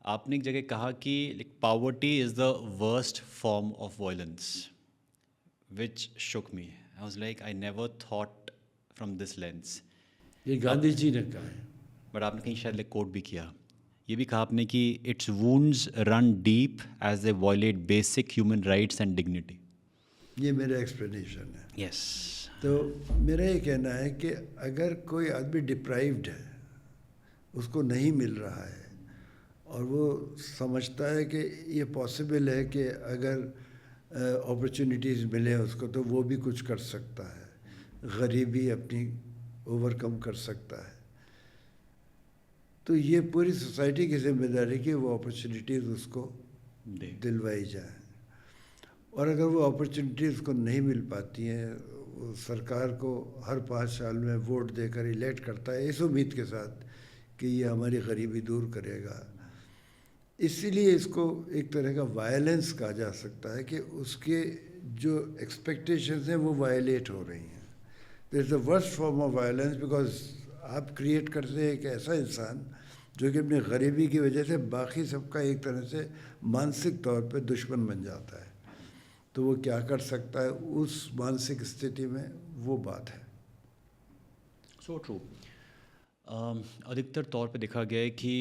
आपने एक जगह कहा कि like poverty is the worst form of violence which shook me. I was like I never thought from this lens. ये गांधी जी ने कहा है। बट आपने कहीं शायद लाइक कोट भी किया, ये भी कहा आपने कि its wounds run deep as they violate basic human rights and dignity. ये मेरा एक्सप्लेनेशन है। यस। तो मेरा ये कहना है कि अगर कोई आदमी डिप्राइव्ड है, उसको नहीं मिल रहा है, और वो समझता है कि ये पॉसिबल है कि अगर अपॉर्चुनिटीज़ मिले उसको तो वो भी कुछ कर सकता है, गरीबी अपनी ओवरकम कर सकता है, तो ये पूरी सोसाइटी की जिम्मेदारी कि वो अपॉर्चुनिटीज़ उसको दिलवाई जाए। और अगर वो अपॉर्चुनिटीज़ को नहीं मिल पाती हैं, वो सरकार को हर 5 साल में वोट देकर इलेक्ट करता है इस उम्मीद के साथ कि ये हमारी गरीबी दूर करेगा, इसीलिए इसको एक तरह का वायलेंस कहा जा सकता है कि उसके जो एक्सपेक्टेशंस हैं वो वायलेट हो रही हैं। This is the worst form of violence because आप क्रिएट करते हैं एक ऐसा इंसान जो कि अपनी गरीबी की वजह से बाकी सबका एक तरह से मानसिक तौर पे दुश्मन बन जाता है, तो वो क्या कर सकता है उस मानसिक स्थिति में, वो बात है। So true. अधिकतर तौर पे देखा गया है कि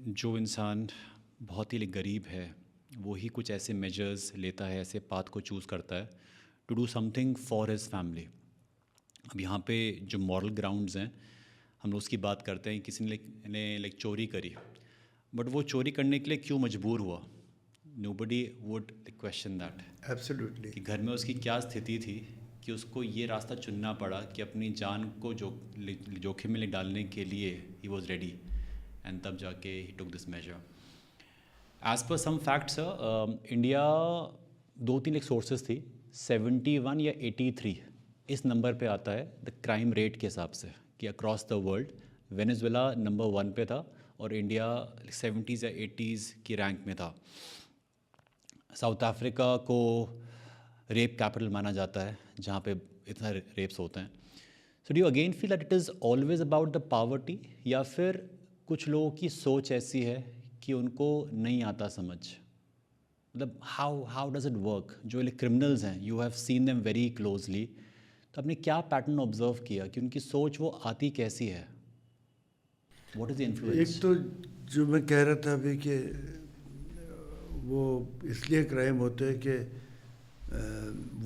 जो इंसान बहुत ही गरीब है वो ही कुछ ऐसे मेजर्स लेता है, ऐसे पाथ को चूज़ करता है to do something for his family. अब यहाँ पे जो मॉरल ग्राउंड्स हैं, हम लोग उसकी बात करते हैं। किसी ने लाइक चोरी करी, बट वो चोरी करने के लिए क्यों मजबूर हुआ? Nobody would question that absolutely. कि घर में उसकी क्या स्थिति थी कि उसको ये रास्ता चुनना पड़ा कि अपनी जान को जोखिम में डालने के लिए ही वॉज रेडी, एंड तब जाके ही took this measure. As per some facts India 2-3 एक सोर्सेज थी, 71 या 83 इस नंबर पे आता है द क्राइम रेट के हिसाब से कि across the world Venezuela number 1 पे था और इंडिया 70s या 80s की रैंक में था। साउथ अफ्रीका को रेप कैपिटल माना जाता है जहाँ पे इतना रेप्स होते हैं। So do you again feel that it is always about the poverty, या फिर कुछ लोगों की सोच ऐसी है कि उनको नहीं आता समझ? मतलब हाउ डज इट वर्क? जो क्रिमिनल्स हैं, you have seen them very closely, तो आपने क्या पैटर्न ऑब्जर्व किया कि उनकी सोच वो आती कैसी है? व्हाट इज़ द एक इन्फ्लुएंस? तो जो मैं कह रहा था अभी कि वो इसलिए क्राइम होते हैं कि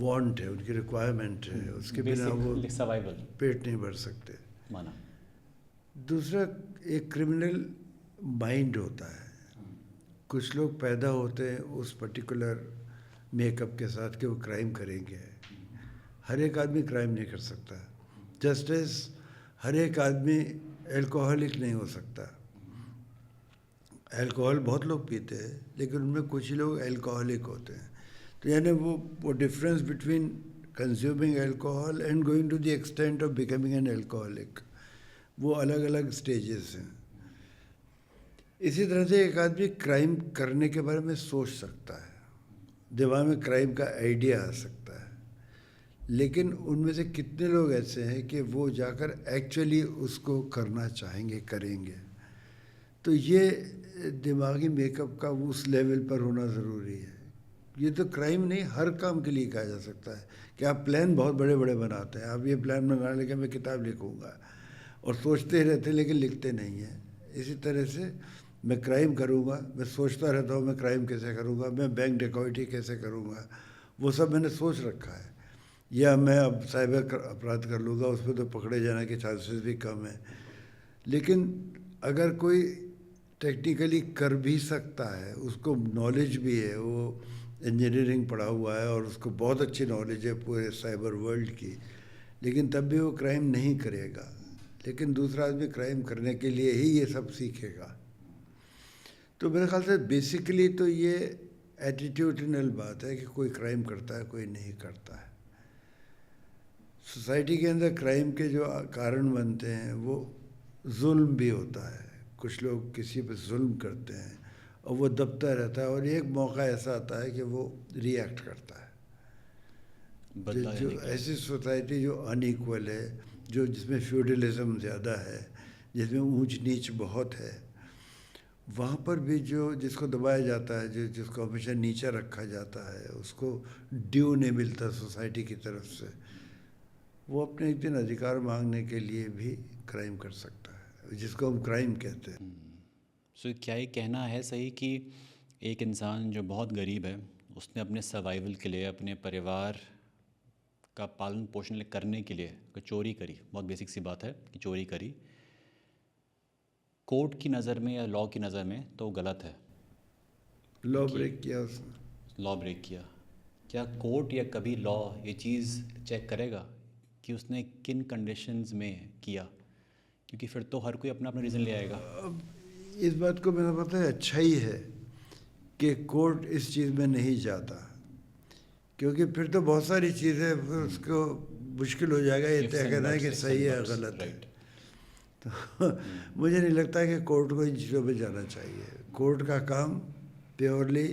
वांट है, उनकी रिक्वायरमेंट है, उसके बिना वो बेसिक सर्वाइवल पेट नहीं भर सकते। माना। दूसरा, एक क्रिमिनल माइंड होता है। कुछ लोग पैदा होते हैं उस पर्टिकुलर मेकअप के साथ कि वो क्राइम करेंगे। हर एक आदमी क्राइम नहीं कर सकता, जस्ट एज हर एक आदमी एल्कोहलिक नहीं हो सकता। अल्कोहल बहुत लोग पीते हैं लेकिन उनमें कुछ ही लोग एल्कोहलिक होते हैं। तो यानी वो difference between consuming alcohol and going to the extent of becoming an alcoholic, वो अलग अलग स्टेजेस हैं। इसी तरह से एक आदमी क्राइम करने के बारे में सोच सकता है, दिमाग में क्राइम का आइडिया आ सकता है, लेकिन उनमें से कितने लोग ऐसे हैं कि वो जाकर एक्चुअली उसको करना चाहेंगे, करेंगे? तो ये दिमागी मेकअप का उस लेवल पर होना ज़रूरी है। ये तो क्राइम नहीं, हर काम के लिए कहा जा सकता है कि आप प्लान बहुत बड़े बड़े बनाते हैं। आप ये प्लान बना लेके मैं किताब लिखूँगा, और सोचते ही रहते हैं लेकिन लिखते नहीं हैं। इसी तरह से मैं क्राइम करूँगा, मैं सोचता रहता हूँ मैं क्राइम कैसे करूँगा, मैं बैंक डकैती कैसे करूँगा, वो सब मैंने सोच रखा है। या मैं अब साइबर अपराध कर लूँगा, उसमें तो पकड़े जाने के चांसेस भी कम है। लेकिन अगर कोई टेक्निकली कर भी सकता है, उसको नॉलेज भी है, वो इंजीनियरिंग पढ़ा हुआ है और उसको बहुत अच्छी नॉलेज है पूरे साइबर वर्ल्ड की, लेकिन तब भी वो क्राइम नहीं करेगा। लेकिन दूसरा आदमी क्राइम करने के लिए ही ये सब सीखेगा। तो मेरे ख्याल से बेसिकली तो ये एटीट्यूडनल बात है कि कोई क्राइम करता है, कोई नहीं करता है। सोसाइटी के अंदर क्राइम के जो कारण बनते हैं वो जुल्म भी होता है। कुछ लोग किसी पर जुल्म करते हैं और वो दबता रहता है, और एक मौका ऐसा आता है कि वो रिएक्ट करता है। बदला जो लेने के लिए। ऐसी सोसाइटी जो अनइक्वल है, जो जिसमें फ्यूडलिज्म ज़्यादा है, जिसमें ऊंच नीच बहुत है, वहाँ पर भी जो जिसको दबाया जाता है, जो जिसको हमेशा नीचे रखा जाता है, उसको ड्यू नहीं मिलता सोसाइटी की तरफ से, वो अपने एक दिन अधिकार मांगने के लिए भी क्राइम कर सकता है, जिसको हम क्राइम कहते हैं। सो क्या ये कहना है सही कि एक इंसान जो बहुत गरीब है, उसने अपने सर्वाइवल के लिए, अपने परिवार का पालन पोषण करने के लिए कोई चोरी करी, बहुत बेसिक सी बात है कि चोरी करी, कोर्ट की नज़र में या लॉ की नज़र में तो गलत है, लॉ ब्रेक किया उसने। लॉ ब्रेक किया, क्या कोर्ट या कभी लॉ ये चीज़ चेक करेगा कि उसने किन कंडीशंस में किया? क्योंकि फिर तो हर कोई अपना अपना रीज़न ले आएगा। अब इस बात को मेरा पता है, अच्छा ही है कि कोर्ट इस चीज़ में नहीं जाता, क्योंकि फिर तो बहुत सारी चीज़ें फिर उसको मुश्किल हो जाएगा ये तय करना है कि सही है गलत है। तो मुझे नहीं लगता कि कोर्ट को इन चीज़ों में जाना चाहिए। कोर्ट का काम प्योरली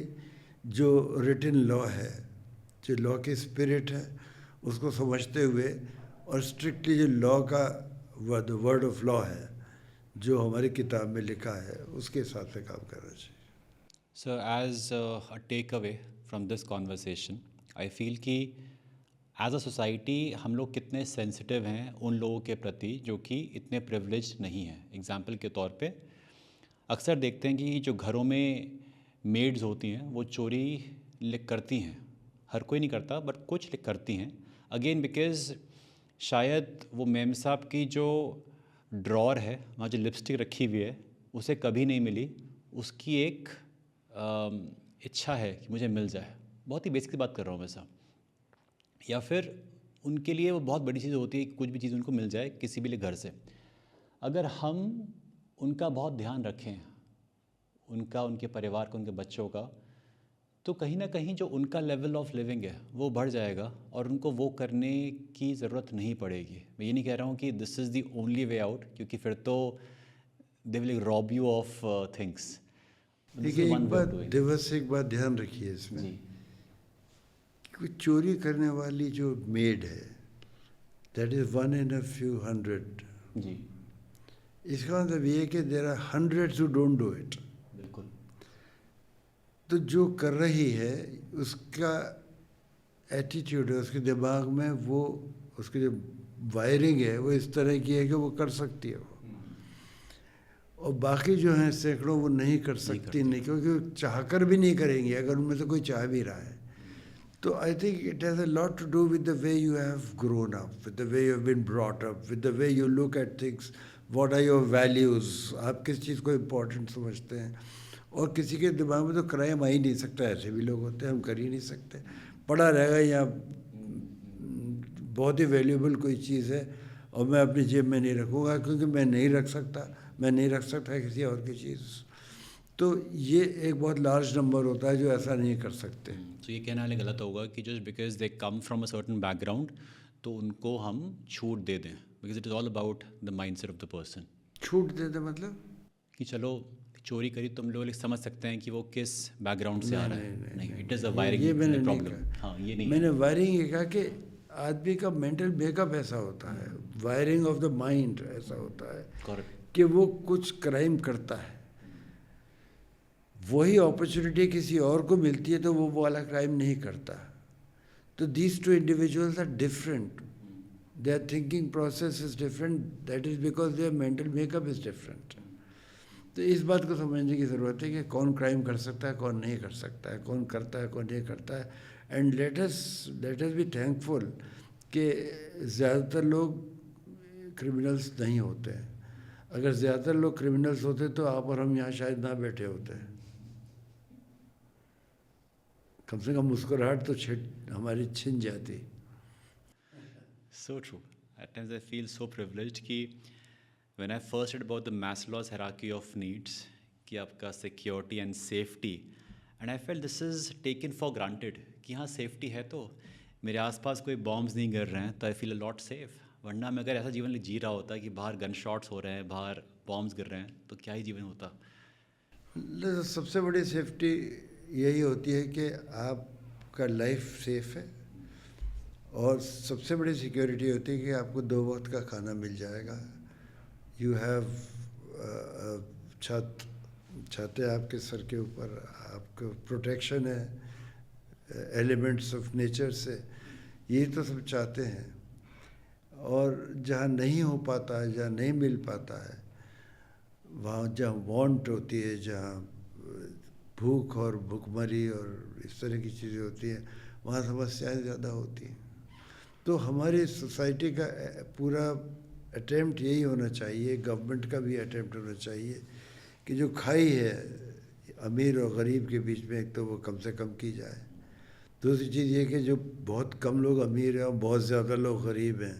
जो रिटन लॉ है, जो लॉ की स्पिरिट है, उसको समझते हुए और स्ट्रिक्टली जो लॉ का वर्ड ऑफ लॉ है, जो हमारी किताब में लिखा है, उसके हिसाब से काम करना चाहिए। So as a takeaway from this conversation, I feel कि एज अ सोसाइटी हम लोग कितने सेंसिटिव हैं उन लोगों के प्रति जो कि इतने प्रिविलेज नहीं हैं। एग्जाम्पल के तौर पे अक्सर देखते हैं कि जो घरों में मेड्स होती हैं वो चोरी करती हैं, हर कोई नहीं करता बट कुछ करती हैं, अगेन बिकॉज शायद वो मेम साहब की जो ड्रॉर है, वहाँ जो लिपस्टिक रखी हुई है उसे कभी नहीं मिली, उसकी एक इच्छा है कि मुझे मिल जाए। बहुत ही बेसिक बात कर रहा हूँ मैं साहब। या फिर उनके लिए वो बहुत बड़ी चीज़ होती है कि कुछ भी चीज़ उनको मिल जाए किसी भी लिए घर से। अगर हम उनका बहुत ध्यान रखें, उनका, उनके परिवार का, उनके बच्चों का, तो कहीं ना कहीं जो उनका लेवल ऑफ लिविंग है वो बढ़ जाएगा और उनको वो करने की ज़रूरत नहीं पड़ेगी। मैं ये नहीं कह रहा हूँ कि this is the only way out, क्योंकि फिर तो they will rob you of things. देखिए, एक बात दिवस, एक बात ध्यान रखिए इसमें जी कि चोरी करने वाली जो मेड है, that is 1 in a few hundred। जी इसका मतलब ये है कि there are hundreds who don't do it. बिल्कुल। तो जो कर रही है उसका एटीट्यूड है, उसके दिमाग में वो, उसकी जो वायरिंग है वो इस तरह की है कि वो कर सकती है वो, और बाकी जो हैं सैकड़ों वो नहीं कर सकती, नहीं, क्योंकि वो चाहकर भी नहीं करेंगी अगर उनमें से कोई चाह भी रहा है। तो I think it has a lot to do with the way you have grown up, with the way you have been brought up, with the way you look at things, what are your values, आप किस चीज़ को important समझते हैं। और किसी के दिमाग में तो क्राइम आ ही नहीं सकता, ऐसे भी लोग होते हैं, हम कर ही नहीं सकते, पड़ा रहेगा या बहुत ही वैल्यूबल कोई चीज़ है और मैं अपनी जेब में नहीं रखूँगा क्योंकि मैं नहीं रख सकता, मैं नहीं रख सकता किसी और की चीज़। तो ये एक बहुत लार्ज नंबर होता है जो ऐसा नहीं कर सकते। तो ये कहना वाले गलत होगा कि just because they come from a certain background तो उनको हम छूट दे दें, because it is all about the mindset of the person. छूट दे दे मतलब कि चलो चोरी करी तो हम लोग समझ सकते हैं कि वो किस बैकग्राउंड से आ रहा है। नहीं, it is a wiring problem. हाँ, ये नहीं, मैंने वायरिंग ये कहा कि आदमी का मेंटल मेकअप ऐसा होता है, वायरिंग ऑफ द माइंड ऐसा होता है करेक्ट कि वो कुछ क्राइम करता है, वही अपॉर्चुनिटी किसी और को मिलती है तो वो वाला क्राइम नहीं करता। तो these two individuals are different, their thinking process is different, that is because their mental makeup is different. तो इस बात को समझने की ज़रूरत है कि कौन क्राइम कर सकता है, कौन नहीं कर सकता है, कौन करता है, कौन नहीं करता है। And let us be thankful कि ज़्यादातर लोग क्रिमिनल्स नहीं होते हैं। अगर ज़्यादातर लोग क्रिमिनल्स होते तो आप और हम यहाँ शायद ना बैठे होते हैं। कम से कम मुस्कुराहट तो हमारी छिन जाती। So true. At times I feel so privileged कि when I first read about the Maslow's hierarchy of needs, कि आपका security and safety, and I felt this is taken for granted कि हाँ safety है तो मेरे आसपास कोई बॉम्ब्स नहीं गिर रहे हैं तो I feel a lot safe। वरना मैं अगर ऐसा जीवन जी रहा होता कि बाहर गन शॉट्स हो रहे हैं, बाहर बॉम्ब्स गिर रहे हैं, तो क्या ही जीवन होता। सबसे बड़ी सेफ्टी यही होती है कि आपका लाइफ सेफ है, और सबसे बड़ी सिक्योरिटी होती है कि आपको 2 वक्त का खाना मिल जाएगा, यू हैव छत, चाहते हैं आपके सर के ऊपर आपको प्रोटेक्शन है एलिमेंट्स ऑफ नेचर से, यही तो सब चाहते हैं। और जहाँ नहीं हो पाता है, जहाँ नहीं मिल पाता है, वहाँ जहाँ वांट होती है, जहाँ भूख और भुखमरी और इस तरह की चीज़ें होती हैं, वहाँ समस्याएं ज़्यादा होती हैं। तो हमारी सोसाइटी का पूरा अटेम्प्ट यही होना चाहिए, गवर्नमेंट का भी अटेम्प्ट होना चाहिए कि जो खाई है अमीर और गरीब के बीच में, एक तो वो कम से कम की जाए। दूसरी चीज़ ये कि जो बहुत कम लोग अमीर हैं और बहुत ज़्यादा लोग गरीब हैं,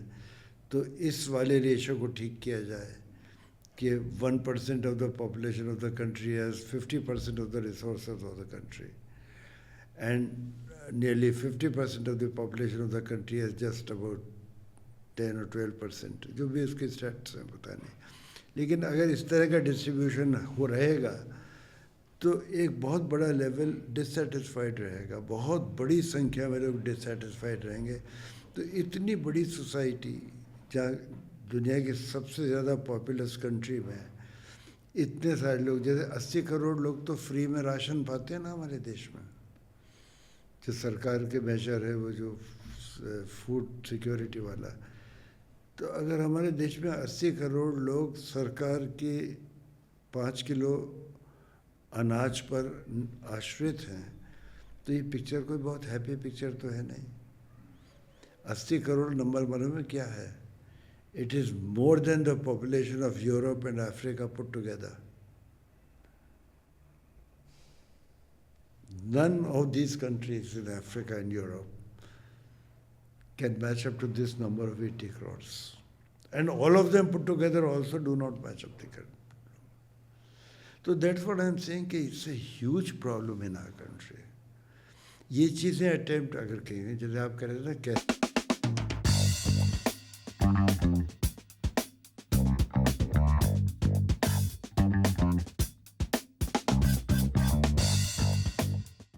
तो इस वाले रेशो को ठीक किया जाए कि 1% of the population of the country has 50% of the resources of the country and nearly 50% of the population of the country has just about 10 or 12%, जो भी उसके स्टैट्स हैं पता नहीं। लेकिन अगर इस तरह का डिस्ट्रीब्यूशन हो रहेगा तो एक बहुत बड़ा लेवल डिससेटिस्फाइड रहेगा, बहुत बड़ी संख्या में लोग डिससेटिस्फाइड रहेंगे। तो इतनी बड़ी सोसाइटी जहाँ दुनिया की सबसे ज़्यादा पॉपुलस कंट्री में इतने सारे लोग, जैसे 80 करोड़ लोग तो फ्री में राशन पाते हैं ना हमारे देश में, जो सरकार के मेजर है वो जो फूड सिक्योरिटी वाला। तो अगर हमारे देश में 80 करोड़ लोग सरकार की 5 किलो अनाज पर आश्रित हैं, तो ये पिक्चर कोई बहुत हैप्पी पिक्चर तो है नहीं। 80 करोड़ नंबर मालूम में क्या है? It is more than the population of Europe and Africa put together. None of these countries in Africa and Europe can match up to this number of 80 crores. And all of them put together also do not match up the country. So that's what I'm saying कि it's a huge problem in our country. ये चीज़ें attempt अगर कहेंगे, जैसे आप कह रहे थे ना, कैसे